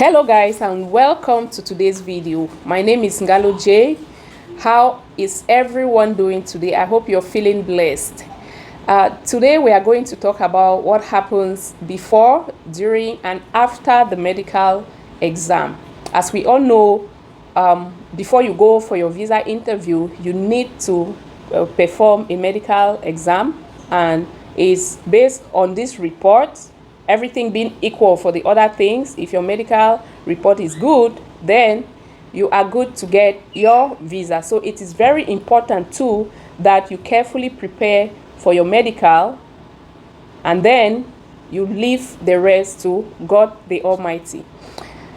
Hello guys, and welcome to today's video. My name is Ngalo J. How is everyone doing today? I hope you're feeling blessed. Today we are going to talk about what happens before, during, and after the medical exam. As we all know, before you go for your visa interview, you need to perform a medical exam, and it's based on this report, everything being equal for the other things. If your medical report is good, then you are good to get your visa. So it is very important too that you carefully prepare for your medical, and then you leave the rest to God the Almighty.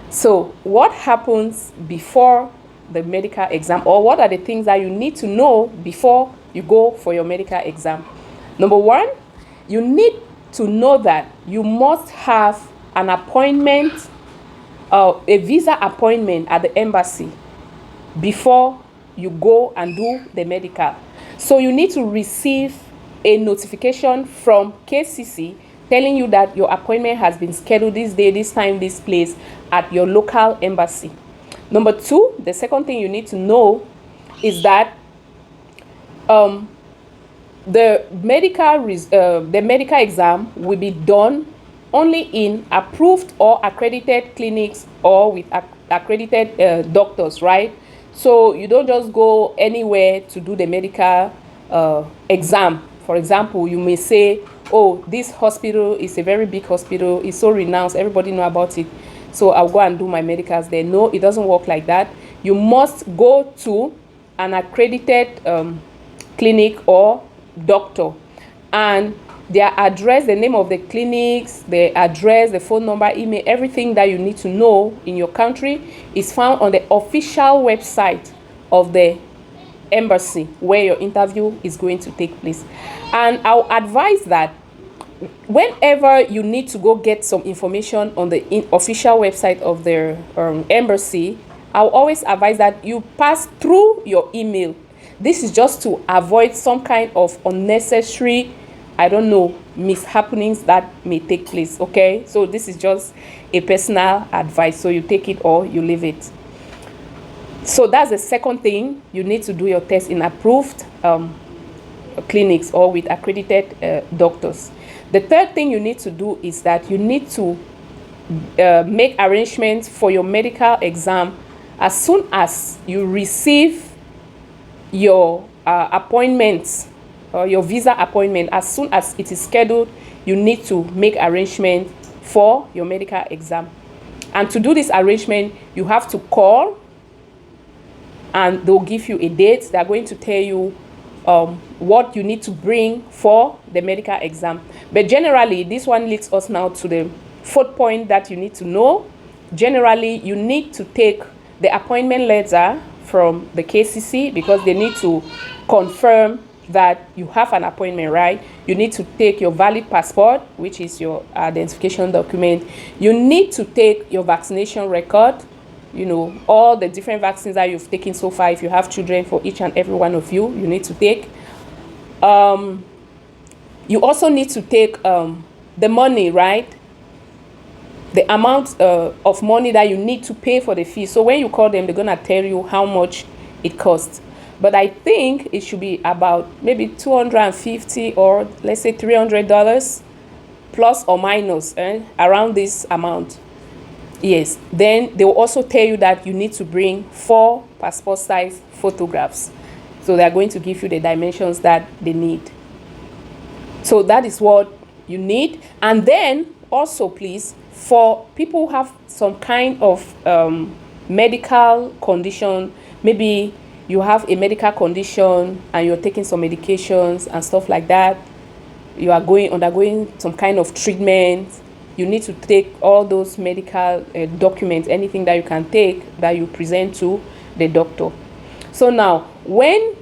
So what happens before the medical exam, or what are the things that you need to know before you go for your medical exam? Number one, you need to know that you must have an appointment, a visa appointment at the embassy before you go and do the medical. So you need to receive a notification from KCC telling you that your appointment has been scheduled this day, this time, this place at your local embassy. Number two, the second thing you need to know is that the medical exam will be done only in approved or accredited clinics or with accredited doctors, right? So you don't just go anywhere to do the medical exam. For example, you may say, oh, this hospital is a very big hospital, it's so renowned, everybody know about it, so I'll go and do my medicals there. No, it doesn't work like that. You must go to an accredited clinic or doctor, and their address, the name of the clinics, the address, the phone number, email, everything that you need to know in your country is found on the official website of the embassy where your interview is going to take place. And I'll advise that whenever you need to go get some information on the official website of the embassy, I'll always advise that you pass through your email. This is just to avoid some kind of unnecessary, mishappenings that may take place, okay? So this is just a personal advice, so you take it or you leave it. So that's the second thing. You need to do your test in approved clinics or with accredited doctors. The third thing you need to do is that you need to make arrangements for your medical exam as soon as you receive your appointment or your visa appointment. As soon as it is scheduled, you need to make arrangement for your medical exam. And to do this arrangement, you have to call, and they'll give you a date. They're going to tell you what you need to bring for the medical exam. But generally, this one leads us now to the fourth point that you need to know. Generally, you need to take the appointment letter from the KCC because they need to confirm that you have an appointment, right? You need to take your valid passport, which is your identification document. You need to take your vaccination record, all the different vaccines that you've taken so far. If you have children, for each and every one of you, you need to take. You also need to take the money, right? The amount of money that you need to pay for the fee. So when you call them, they're gonna tell you how much it costs. But I think it should be about maybe $250 or let's say $300 plus or minus, around this amount. Yes. Then they will also tell you that you need to bring 4 passport size photographs. So they're going to give you the dimensions that they need. So that is what you need. And then also, please, for people who have some kind of medical condition, maybe you have a medical condition and you're taking some medications and stuff like that, you are undergoing some kind of treatment, you need to take all those medical documents, anything that you can take that you present to the doctor. So now, when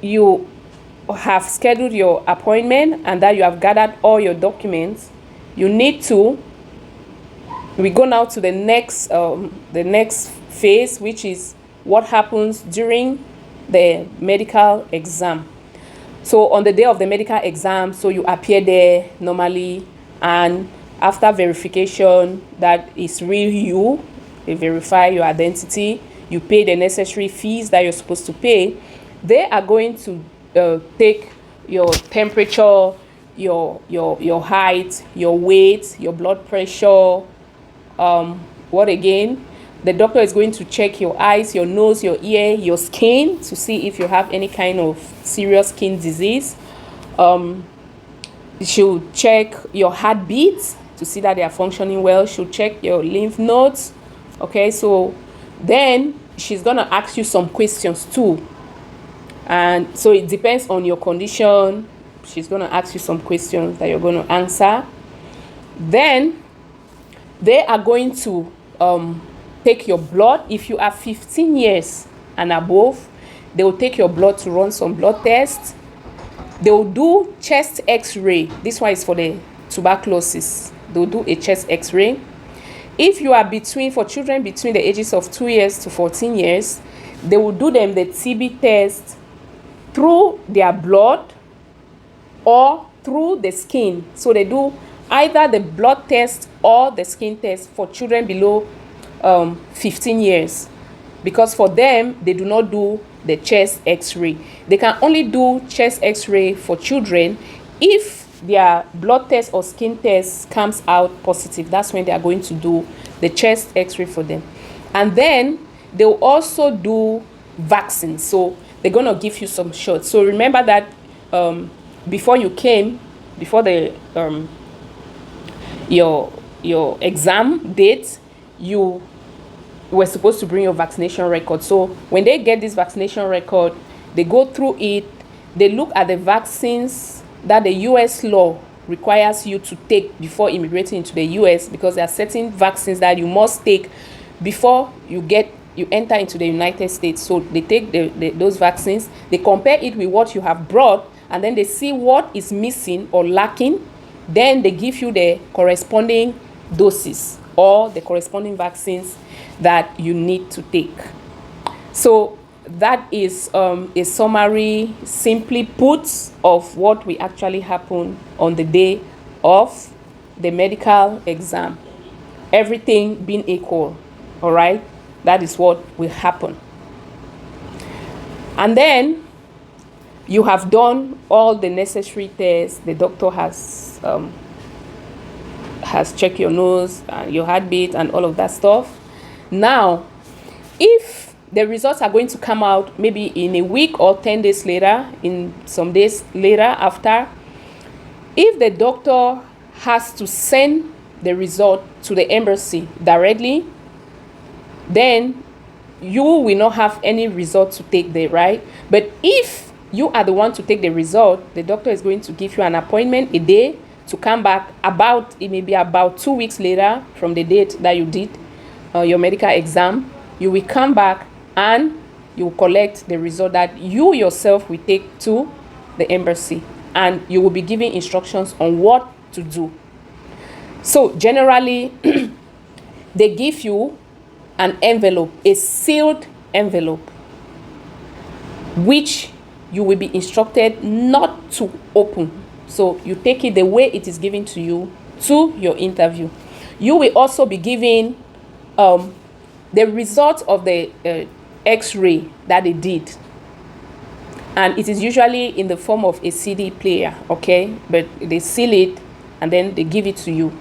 you have scheduled your appointment and that you have gathered all your documents, we go now to the next phase, which is what happens during the medical exam. So on the day of the medical exam, so you appear there normally, and After verification that it's real you, they verify your identity, you pay the necessary fees that you're supposed to pay, they are going to take your temperature, your height, your weight, your blood pressure. What again? The doctor is going to check your eyes, your nose, your ear, your skin to see if you have any kind of serious skin disease. She'll check your heartbeats to see that they are functioning well. She'll check your lymph nodes. Okay, so then she's going to ask you some questions too. And so it depends on your condition. She's going to ask you some questions that you're going to answer. Then they are going to take your blood. If you are 15 years and above, they will take your blood to run some blood tests. They will do chest x-ray. This one is for the tuberculosis. They will do a chest x-ray. If you are for children between the ages of 2 years to 14 years, they will do them the TB test through their blood or through the skin. So they do either the blood test or the skin test for children below 15 years. Because for them, they do not do the chest x-ray. They can only do chest x-ray for children if their blood test or skin test comes out positive. That's when they are going to do the chest x-ray for them. And then they will also do vaccines. So they're going to give you some shots. So remember that before you came, before the your exam date, you were supposed to bring your vaccination record. So when they get this vaccination record, they go through it, they look at the vaccines that the US law requires you to take before immigrating into the US, because there are certain vaccines that you must take before you enter into the United States. So they take those vaccines, they compare it with what you have brought, and then they see what is missing or lacking. Then they give you the corresponding doses or the corresponding vaccines that you need to take. So that is a summary, simply put, of what will actually happen on the day of the medical exam. Everything being equal, all right? That is what will happen. And then you have done all the necessary tests. The doctor has checked your nose, your heartbeat, and all of that stuff. Now, if the results are going to come out maybe in a week or 10 days later, in some days later after, if the doctor has to send the result to the embassy directly, then you will not have any result to take there, right? But if you are the one to take the result, the doctor is going to give you an appointment a day to come back it may be about 2 weeks later from the date that you did your medical exam. You will come back and you will collect the result that you yourself will take to the embassy, and you will be given instructions on what to do. So generally, they give you an envelope, a sealed envelope, which you will be instructed not to open. So you take it the way it is given to you to your interview. You will also be given the result of the x-ray that they did, and it is usually in the form of a CD player, okay? But they seal it and then they give it to you.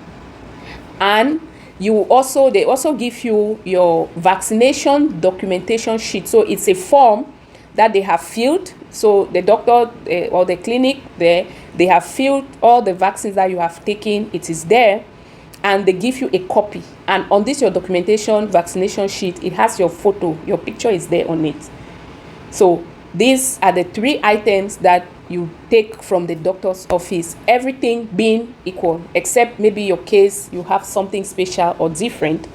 And they also give you your vaccination documentation sheet. So it's a form that they have filled. So the doctor or the clinic there, they have filled all the vaccines that you have taken. It is there, and they give you a copy. And on this, your documentation vaccination sheet, it has your photo, your picture is there on it. So these are the 3 items that you take from the doctor's office, everything being equal, except maybe your case, you have something special or different.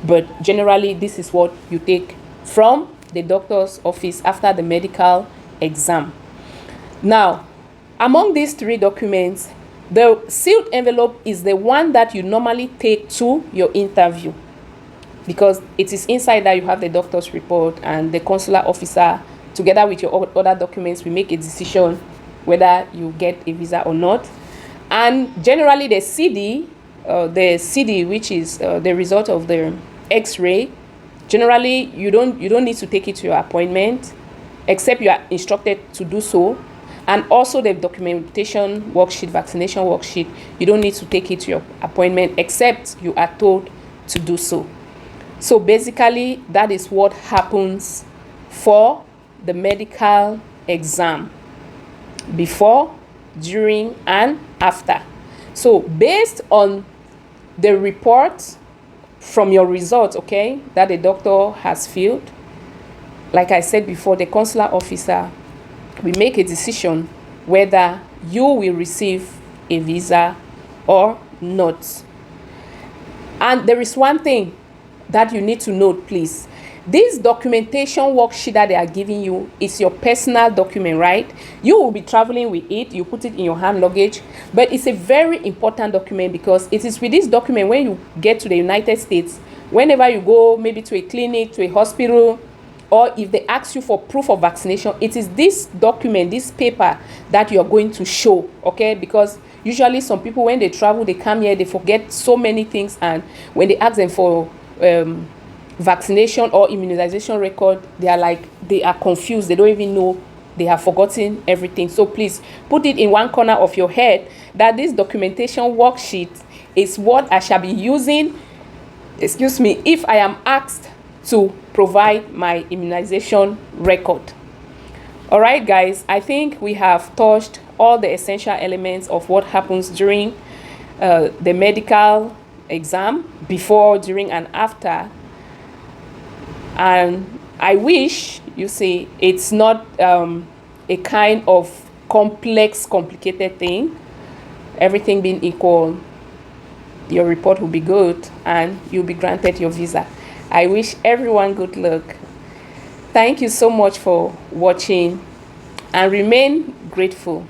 But generally, this is what you take from the doctor's office after the medical exam. Now, among these 3 documents, the sealed envelope is the one that you normally take to your interview, because it is inside that you have the doctor's report, and the consular officer, together with your other documents, will make a decision whether you get a visa or not. And generally, the CD the CD, which is the result of the X-ray, generally you don't need to take it to your appointment, except you are instructed to do so. And also the documentation worksheet, vaccination worksheet, you don't need to take it to your appointment except you are told to do so. So basically, that is what happens for the medical exam: before, during, and after. So based on the report from your results, okay, that the doctor has filled, like I said before, the consular officer will make a decision whether you will receive a visa or not. And there is one thing that you need to note, please. This documentation worksheet that they are giving you is your personal document, right? You will be traveling with it. You put it in your hand luggage, but it's a very important document, because it is with this document when you get to the United States, whenever you go maybe to a clinic, to a hospital, or if they ask you for proof of vaccination, it is this document, this paper, that you are going to show, okay? Because usually some people, when they travel, they come here, they forget so many things, and when they ask them for vaccination or immunization record, they are confused. They don't even know, they have forgotten everything. So please put it in one corner of your head that this documentation worksheet is what I shall be using, if I am asked to provide my immunization record. All right, guys, I think we have touched all the essential elements of what happens during the medical exam: before, during, and after. And I wish, it's not a kind of complicated thing. Everything being equal, your report will be good and you'll be granted your visa. I wish everyone good luck. Thank you so much for watching, and remain grateful.